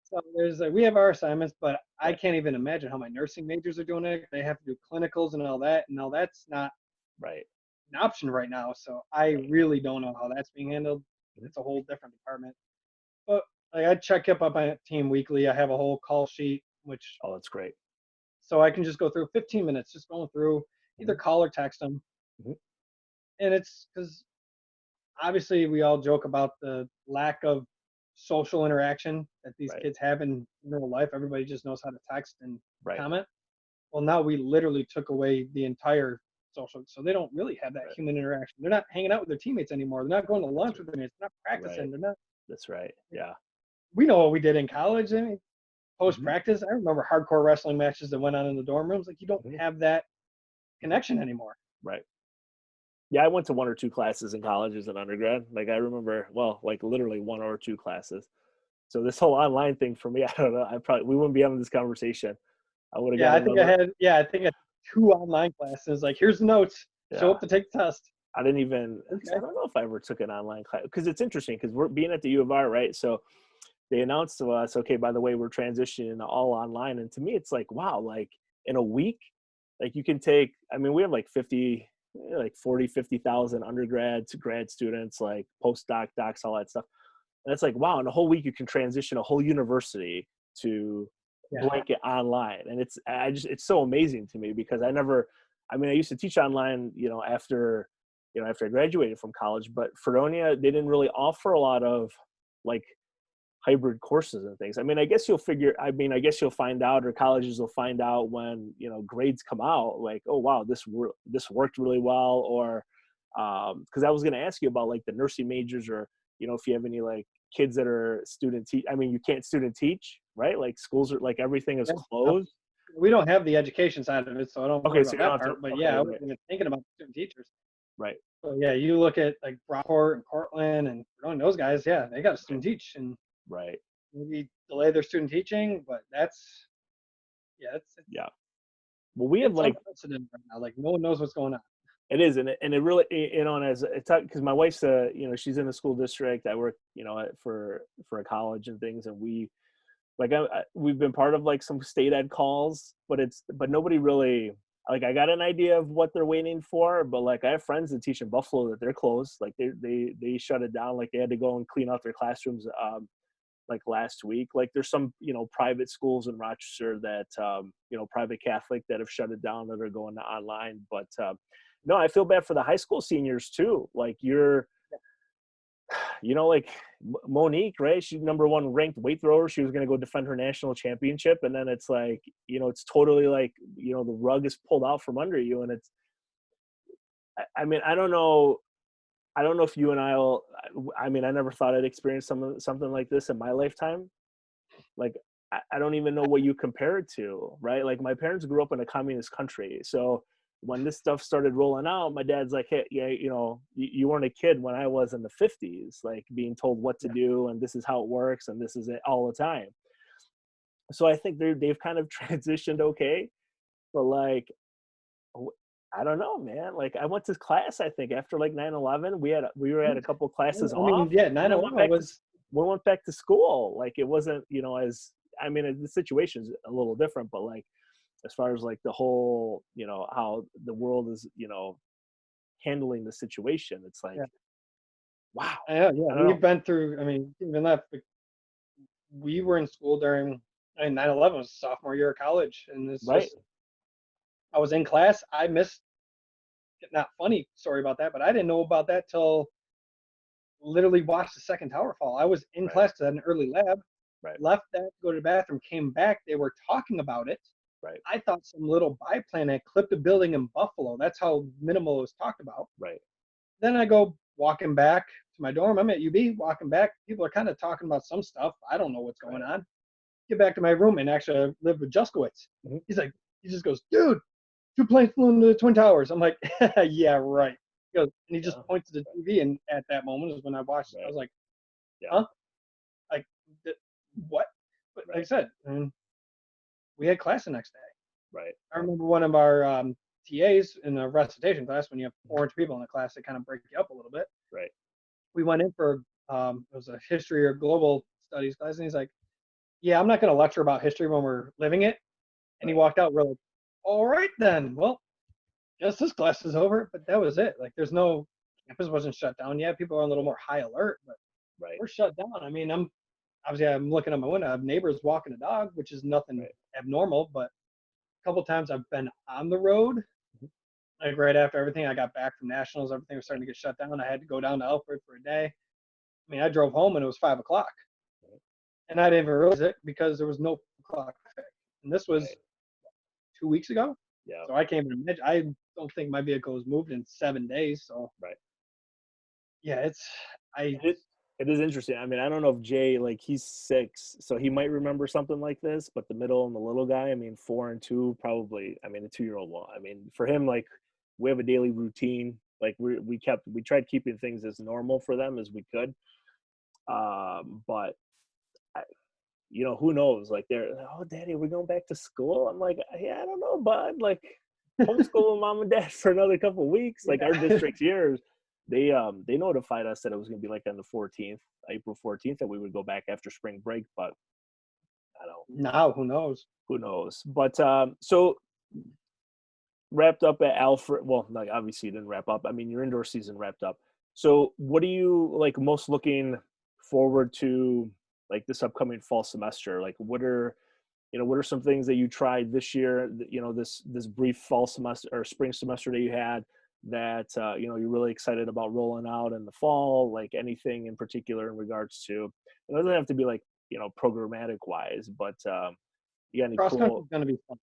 So we have our assignments, but I Right. can't even imagine how my nursing majors are doing it. They have to do clinicals and all that, and all that's not Right. an option right now. So I Right. really don't know how that's being handled. Mhm. It's a whole different department. But like, I check up on my team weekly. I have a whole call sheet, which Oh, that's great. so I can just go through 15 minutes, just going through, either Hmm. call or text them. Hmm. And it's because obviously we all joke about the lack of social interaction that these Right. kids have in real life. Everybody just knows how to text and Right. comment. Well, now we literally took away the entire social, so they don't really have that Right. human interaction. They're not hanging out with their teammates anymore. They're not going to That's lunch with right. their mates. They're not Right. practicing. They're not. That's right. Yeah. We know what we did in college. I mean, post Hmm. practice, I remember hardcore wrestling matches that went on in the dorm rooms. Like you don't Hmm. have that connection anymore. Right. Yeah, I went to one or two classes in college as an undergrad. Like I remember, well, like literally one or two classes. So this whole online thing for me, I don't know. We wouldn't be having this conversation. I would have Yeah, got I think I another. had. Yeah, I think I had 2 online classes. Like, here's the notes. Show Yeah, up to take the test. I didn't even. I Okay. don't know if I ever took an online class because it's interesting because we're being at the U of R, right? So they announced to us, okay, by the way, we're transitioning to all online, and to me, it's like, wow, like in a week, like you can take. I mean, we have like 50, like 40, 50,000 undergrads, grad students, like postdoc, docs, all that stuff. And it's like, wow, in a whole week you can transition a whole university to Yeah. blanket online. And it's so amazing to me because I mean, I used to teach online, after I graduated from college, but Fredonia, they didn't really offer a lot of like hybrid courses and things. I mean, I guess you'll find out, or colleges will find out when, grades come out, like, oh, wow, this worked really well. Or, cause I was going to ask you about like the nursing majors, or, if you have any like kids that are I mean, you can't student teach, right? Like schools are like, everything is Yeah. No, closed. we don't have the education side of it, so I don't worry Okay. So about you don't that have to, part. But okay. yeah, I was Right. even thinking about student teachers. Right. So yeah, you look at like Brockport and Cortland and those guys. Yeah, they got to Right. student teach and Right. maybe delay their student teaching. But that's yeah, Yeah. Well, we have it's like, unprecedented right now. Like no one knows what's going on. it is, and it really, and as it's because my wife's she's in the school district. I work, for a college and things, and we've been part of like some state ed calls, but nobody really, like, I got an idea of what they're waiting for, but like I have friends that teach in Buffalo that they're closed, like they shut it down, like they had to go and clean out their classrooms, like last week. Like there's some private schools in Rochester that private Catholic that have shut it down, that are going to online, but no, I feel bad for the high school seniors too. Like like Monique, right? She's number one ranked weight thrower. She was going to go defend her national championship. And then it's like, it's totally like, the rug is pulled out from under you. And I mean, I don't know. I don't know if you and I mean, I never thought I'd experience something like this in my lifetime. Like, I don't even know what you compare it to, right? Like my parents grew up in a communist country. So when this stuff started rolling out, my dad's like, hey, yeah, you weren't a kid when I was in the 50s, like being told what to Yeah. do, and this is how it works, and this is it all the time. So I think they've kind of transitioned okay, but like, I don't know, man. Like I went to class, I think after like 9/11, we were at a couple classes I mean, off, yeah, and then 9/11 was we went back to school. Like it wasn't, as I mean, the situation's a little different, but like as far as like the whole, how the world is, handling the situation, it's like, yeah, wow. yeah, yeah. I don't We've know. been through. I mean, even that we were in school during. I mean, 9/11 was sophomore year of college, and it's Right. just I was in class. I missed not funny story about that, but I didn't know about that till literally watched the second tower fall. I was in Right. class 'cause I had an early lab. Right. left that to go to the bathroom, came back, they were talking about it. Right. I thought some little biplane had clipped a building in Buffalo. That's how minimal it was talked about. Right. Then I go walking back to my dorm. I'm at UB, walking back. People are kind of talking about some stuff. I don't know what's going on. Get back to my room, and actually I live with Juskowitz. Mm-hmm. He's like, he just goes, dude, 2 planes flew into the Twin Towers. I'm like, yeah, right. He goes, and he just points to the TV, and at that moment is when I watched. I was like, huh? Like, what? But like I said, we had class the next day. Right. I remember one of our TAs in the recitation class, when you have 400 people in the class, they kind of break you up a little bit. Right. We went in for it was a history or global studies class, and he's like, yeah, I'm not going to lecture about history when we're living it. And he walked out. We're like, all right then. Well, guess this class is over. But that was it. Like, there's no campus wasn't shut down yet. People are a little more high alert, but we're shut down. I mean, I'm looking at my window. I have neighbors walking a dog, which is nothing abnormal. But a couple times I've been on the road, like right after everything. I got back from nationals. Everything was starting to get shut down. I had to go down to Alfred for a day. I mean, I drove home and it was 5 o'clock. And I didn't even realize it because there was no clock. And this was 2 weeks ago. Yeah. So I can't even imagine. I don't think my vehicle was moved in 7 days. So yeah, it is interesting. I mean, I don't know if Jay, like, he's 6, so he might remember something like this, but the middle and the little guy, I mean, 4 and 2, probably. I mean, a 2-year-old won't. I mean, for him, like, we have a daily routine. Like, we tried keeping things as normal for them as we could. But who knows? Like, they're, oh, Daddy, we're going back to school. I'm like, yeah, I don't know, bud. Like, homeschooling mom and dad for another couple of weeks. Like, our district here, they notified us that it was going to be like on the 14th, April 14th, that we would go back after spring break. But I don't. Now, who knows? Who knows? But so wrapped up at Alfred. Well, like, obviously you didn't wrap up. I mean, your indoor season wrapped up. So what are you, like, most looking forward to, like, this upcoming fall semester? Like, what are some things that you tried this year, this brief fall semester or spring semester that you had that, you're really excited about rolling out in the fall? Like, anything in particular in regards to, it doesn't have to be like, programmatic wise, but you got any Cross country cool? is going to be fun.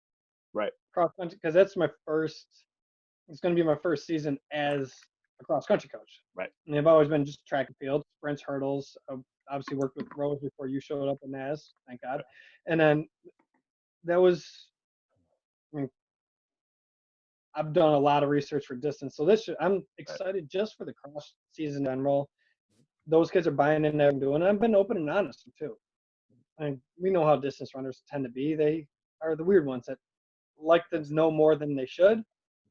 Right. Cross country, because that's it's going to be my first season as a cross country coach. Right. And I've always been just track and field, sprints, hurdles. I've obviously worked with Rose before you showed up in Naz, thank God. Right. And then that was, I mean, I've done a lot of research for distance. So I'm excited just for the cross season in general. Those kids are buying in there and doing it. I've been open and honest too. I mean, we know how distance runners tend to be. They are the weird ones that like to know more than they should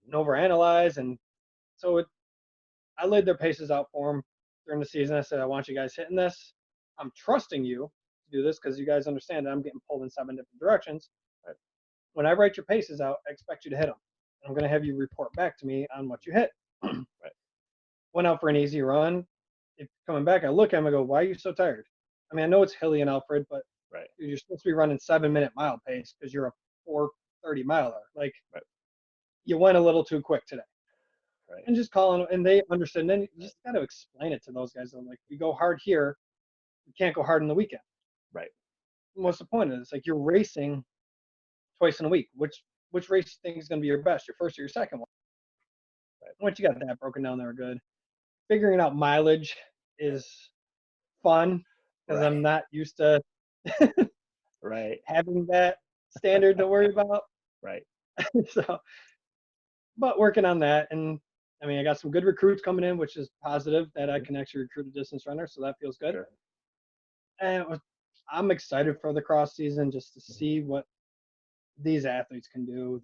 and overanalyze. And so I laid their paces out for them during the season. I said, I want you guys hitting this. I'm trusting you to do this because you guys understand that I'm getting pulled in 7 different directions. Right. When I write your paces out, I expect you to hit them. I'm going to have you report back to me on what you hit. Right. Went out for an easy run. If coming back, I look at him, I go, why are you so tired? I mean, I know it's hilly in Alfred, but dude, you're supposed to be running 7-minute mile pace because you're a 4:30 miler. Like, you went a little too quick today. Right. And just calling, and they understood. And then you just got to explain it to those guys. I'm like, we go hard here, you can't go hard in the weekend. Right. What's the point of this? Like, you're racing twice in a week. Which race you think is going to be your best, your first or your second one? Right. Once you got that broken down, they're good. Figuring out mileage is fun because I'm not used to having that standard to worry about. Right. So, but working on that, and I mean, I got some good recruits coming in, which is positive that I can actually recruit a distance runner, so that feels good. Sure. And I'm excited for the cross season just to see what these athletes can do.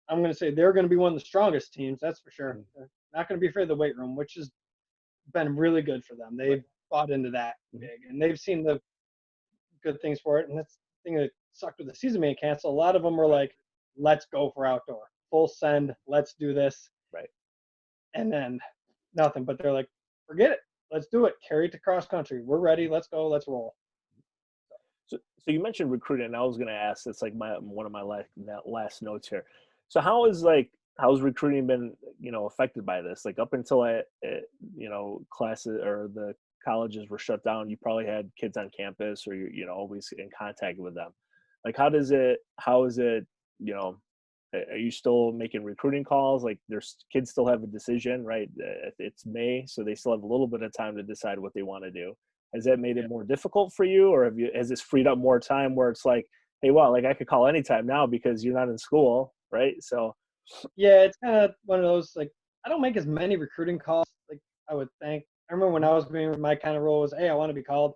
I'm going to say they're going to be one of the strongest teams, that's for sure. They're not going to be afraid of the weight room, which has been really good for them. They've bought into that big, and they've seen the good things for it. And that's the thing that sucked with the season being canceled. A lot of them were like, let's go for outdoor. Full send. Let's do this. Right. And then nothing. But they're like, forget it. Let's do it. Carry it to cross country. We're ready. Let's go. Let's roll. So you mentioned recruiting, and I was going to ask, it's like one of my last notes here. So how's recruiting been, affected by this? Like, up until classes or the colleges were shut down, you probably had kids on campus, or you're always in contact with them. Like, how is it, are you still making recruiting calls? Like, there's kids still have a decision, right? It's May, so they still have a little bit of time to decide what they want to do. Has that made it more difficult for you, or has this freed up more time where it's like, hey, well, like I could call anytime now because you're not in school, right? So Yeah, it's kind of one of those, like, I don't make as many recruiting calls like I would think. I remember when I was being my kind of role was, hey, I want to be called.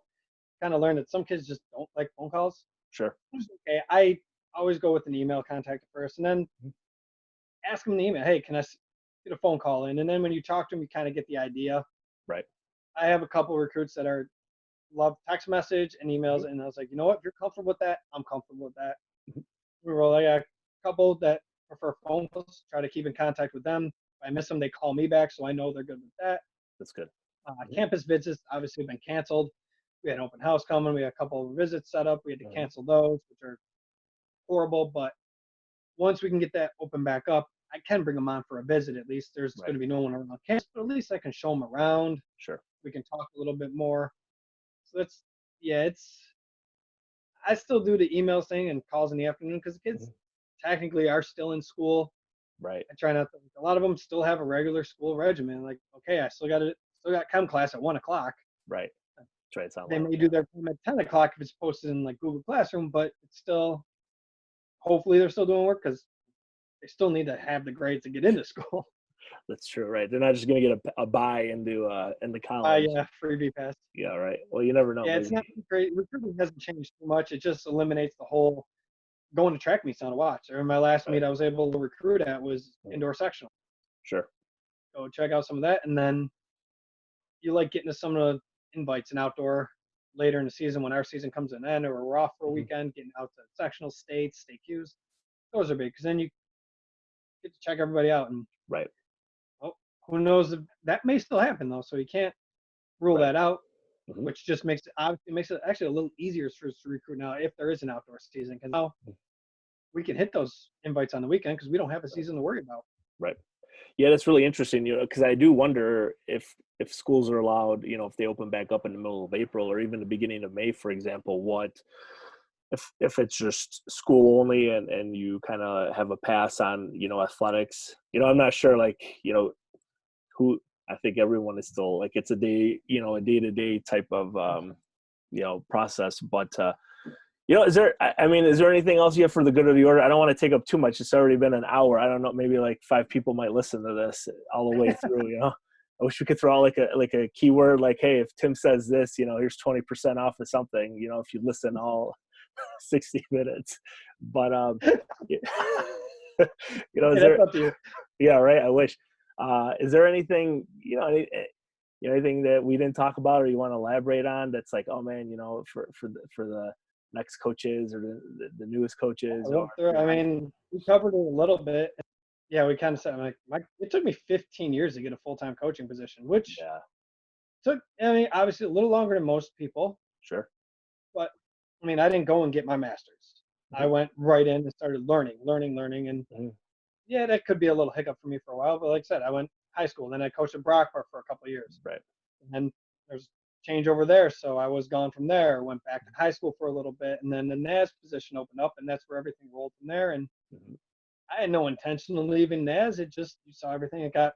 Kind of learned that some kids just don't like phone calls. sure, Okay, I always go with an email contact first, and then ask them in the email, hey, can I get a phone call in? And then when you talk to them, you kind of get the idea. right, I have a couple of recruits that love text message and emails, and I was like, you know what, if you're comfortable with that, I'm comfortable with that. We were like a couple that prefer phone calls, try to keep in contact with them. If I miss them, they call me back, so I know they're good with that. that's good. Campus visits obviously have been canceled. We had an open house coming. We had a couple of visits set up. We had to cancel those, which are horrible. But once we can get that open back up, I can bring them on for a visit. At least there's going to be no one around campus, but at least I can show them around. Sure. We can talk a little bit more. So I still do the email thing and calls in the afternoon because the kids technically are still in school. Right. I try not to. A lot of them still have a regular school regimen. Like, okay, I still got chem class at 1:00. Right. That's right. It's They may do their chem at 10:00 if it's posted in like Google Classroom, but it's still. Hopefully, they're still doing work because they still need to have the grades to get into school. That's true, right? They're not just going to get a buy into college. Yeah, freebie pass. Yeah, right. Well, you never know. Yeah, it's not great. Recruiting hasn't changed too much. It just eliminates the whole going to track meets on a watch. Or my last meet I was able to recruit at was indoor sectional. Sure. Go check out some of that, and then you like getting to some of the invites and outdoor later in the season when our season comes to an end, or we're off for a weekend, getting out to sectional states, state Qs. Those are big because then you get to check everybody out, and right. Well, who knows if that may still happen though, so you can't rule that out. Which just makes it actually a little easier for us to recruit now if there is an outdoor season, because now we can hit those invites on the weekend because we don't have a season to worry about. Right. Yeah, that's really interesting. Because I do wonder if schools are allowed, if they open back up in the middle of April or even the beginning of May, for example, what if it's just school only and you kind of have a pass on, athletics. I'm not sure, like, who. I think everyone is still like it's a day-to-day type of process. But is there anything else you have for the good of the order? I don't want to take up too much. It's already been an hour. I don't know, maybe like 5 people might listen to this all the way through. I wish we could throw out like a keyword, like, hey, if Tim says this, here's 20% off of something. If you listen all 60 minutes. But is there? Up to you. Yeah, right. I wish. Is there anything, anything that we didn't talk about or you want to elaborate on that's like, oh man, for the next coaches or the newest coaches? We covered it a little bit. Yeah, we kind of said, it took me 15 years to get a full-time coaching position, which took, obviously a little longer than most people. Sure. But, I didn't go and get my master's. I went right in and started learning. And yeah, that could be a little hiccup for me for a while. But like I said, I went high school. Then I coached at Brockport for a couple of years. Right. And then there's change over there. So I was gone from there. Went back to high school for a little bit. And then the NAS position opened up. And that's where everything rolled from there. And I had no intention of leaving NAS. It just, you saw everything. It got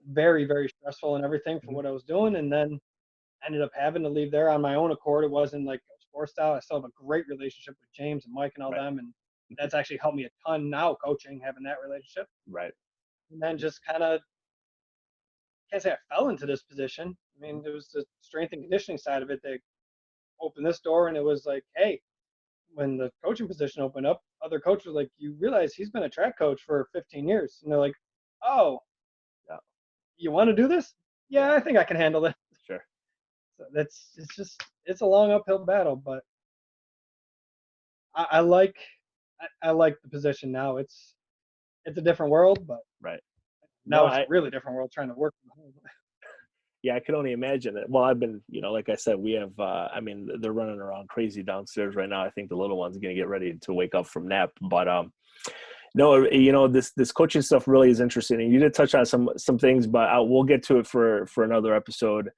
very, very stressful and everything for what I was doing. And then ended up having to leave there on my own accord. It wasn't like a sports style. I still have a great relationship with James and Mike and all them. And that's actually helped me a ton now coaching, having that relationship. Right. And then just kind of, can't say I fell into this position. It was the strength and conditioning side of it that opened this door. And it was like, hey, when the coaching position opened up, other coaches were like, you realize he's been a track coach for 15 years. And they're like, oh, you want to do this? Yeah, I think I can handle it. Sure. So it's a long uphill battle, but I like the position now. It's a different world, but now it's a really different world trying to work from home. Yeah, I can only imagine it. Well, I've been, like I said, we have, they're running around crazy downstairs right now. I think the little one's going to get ready to wake up from nap. But no, this coaching stuff really is interesting. And you did touch on some things, but we'll get to it for another episode.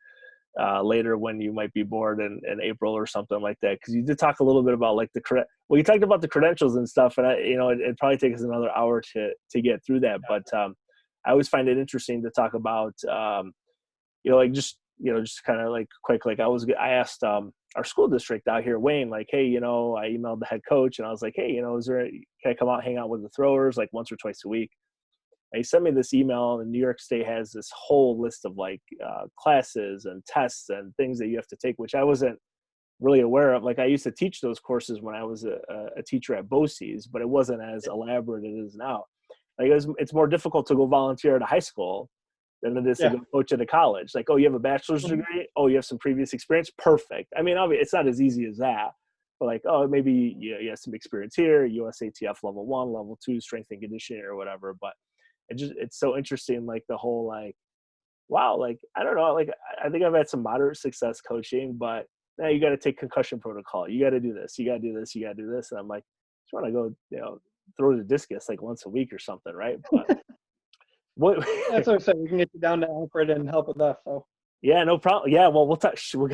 later when you might be bored in April or something like that. Because you did talk a little bit about like you talked about the credentials and stuff, and it'd probably take us another hour to get through that. But I always find it interesting to talk about, like just kind of like quick, like I asked our school district out here, Wayne, like, hey, I emailed the head coach and I was like, hey, can I come out, hang out with the throwers like once or twice a week? And he sent me this email, and New York State has this whole list of like classes and tests and things that you have to take, which I wasn't really aware of. Like I used to teach those courses when I was a teacher at BOCES, but it wasn't as elaborate as it is now. Like it's more difficult to go volunteer at a high school than it is to go coach at a college. Like, oh, you have a bachelor's degree? Oh, you have some previous experience? Perfect. I mean, obviously, it's not as easy as that. But like, oh, maybe you have some experience here, USATF level 1, level 2, strength and conditioning or whatever. But it's so interesting, like the whole like, wow, like I don't know, like I think I've had some moderate success coaching, but now you got to take concussion protocol, you got to do this, you got to do this, you got to do this, and I'm like, just want to go, throw the discus like once a week or something, right? But what? That's what I said. We can get you down to Alfred and help with us. So Yeah, no problem. Yeah, well, we'll touch. We'll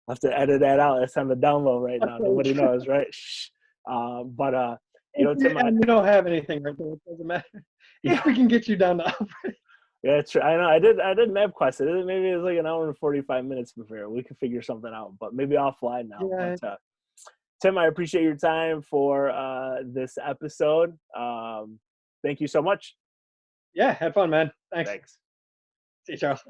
have to edit that out. That's on the down low right now. Nobody knows, right? Shh. But Tim, we don't have anything right there. It doesn't matter. If we can get you down to Alfred. Yeah, it's true. I know. I did MapQuest. Maybe it was like an hour and 45 minutes before. We can figure something out, but maybe offline now. Yeah. But Tim, I appreciate your time for this episode. Thank you so much. Yeah, had fun, man. Thanks. Thanks. See you, Charles.